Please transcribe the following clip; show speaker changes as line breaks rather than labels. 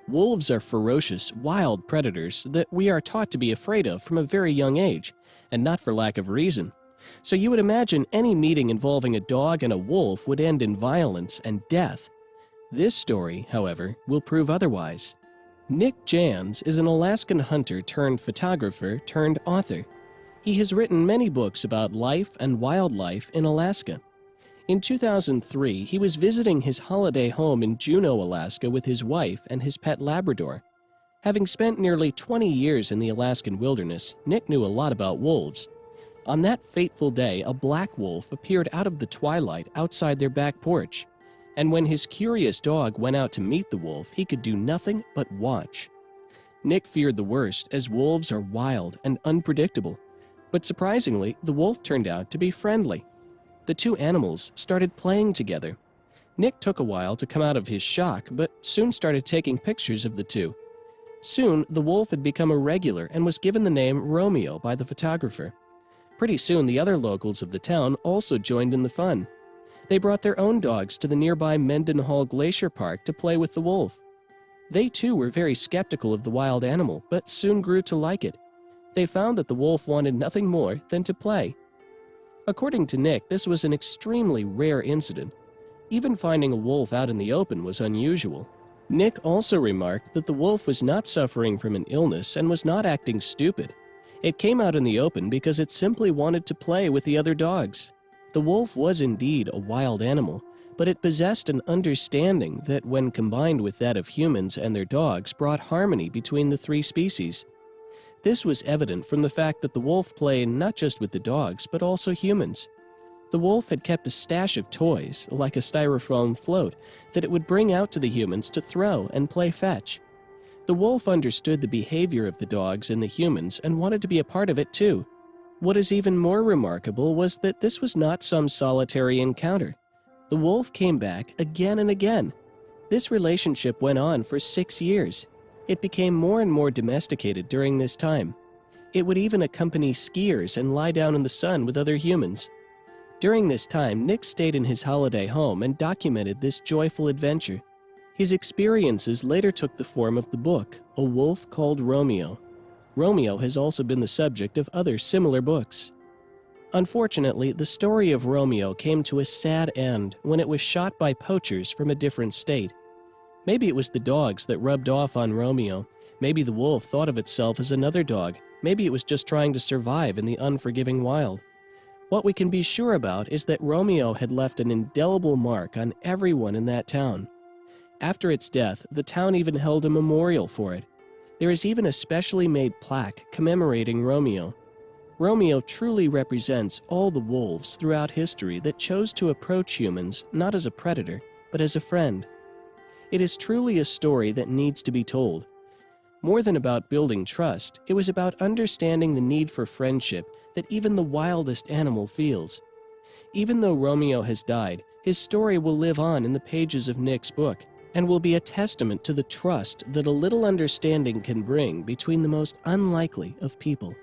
Wolves are ferocious, wild predators that we are taught to be afraid of from a very young age, and not for lack of reason. So you would imagine any meeting involving a dog and a wolf would end in violence and death. This story, however, will prove otherwise. Nick Jans is an Alaskan hunter turned photographer turned author. He has written many books about life and wildlife in Alaska. In 2003, he was visiting his holiday home in Juneau, Alaska with his wife and his pet Labrador. Having spent nearly 20 years in the Alaskan wilderness, Nick knew a lot about wolves. On that fateful day, a black wolf appeared out of the twilight outside their back porch. And when his curious dog went out to meet the wolf, he could do nothing but watch. Nick feared the worst, as wolves are wild and unpredictable. But surprisingly, the wolf turned out to be friendly. The two animals started playing together. Nick took a while to come out of his shock, but soon started taking pictures of the two. Soon, the wolf had become a regular and was given the name Romeo by the photographer. Pretty soon, the other locals of the town also joined in the fun. They brought their own dogs to the nearby Mendenhall Glacier Park to play with the wolf. They too were very skeptical of the wild animal, but soon grew to like it. They found that the wolf wanted nothing more than to play. According to Nick, this was an extremely rare incident. Even finding a wolf out in the open was unusual. Nick also remarked that the wolf was not suffering from an illness and was not acting stupid. It came out in the open because it simply wanted to play with the other dogs. The wolf was indeed a wild animal, but it possessed an understanding that, when combined with that of humans and their dogs, brought harmony between the three species. This was evident from the fact that the wolf played not just with the dogs, but also humans. The wolf had kept a stash of toys, like a styrofoam float, that it would bring out to the humans to throw and play fetch. The wolf understood the behavior of the dogs and the humans and wanted to be a part of it too. What is even more remarkable was that this was not some solitary encounter. The wolf came back again and again. This relationship went on for 6 years. It became more and more domesticated during this time. It would even accompany skiers and lie down in the sun with other humans. During this time, Nick stayed in his holiday home and documented this joyful adventure. His experiences later took the form of the book, A Wolf Called Romeo. Romeo has also been the subject of other similar books. Unfortunately, the story of Romeo came to a sad end when it was shot by poachers from a different state. Maybe it was the dogs that rubbed off on Romeo. Maybe the wolf thought of itself as another dog. Maybe it was just trying to survive in the unforgiving wild. What we can be sure about is that Romeo had left an indelible mark on everyone in that town. After its death, the town even held a memorial for it. There is even a specially made plaque commemorating Romeo. Romeo truly represents all the wolves throughout history that chose to approach humans not as a predator, but as a friend. It is truly a story that needs to be told. More than about building trust, it was about understanding the need for friendship that even the wildest animal feels. Even though Romeo has died, his story will live on in the pages of Nick's book, and will be a testament to the trust that a little understanding can bring between the most unlikely of people.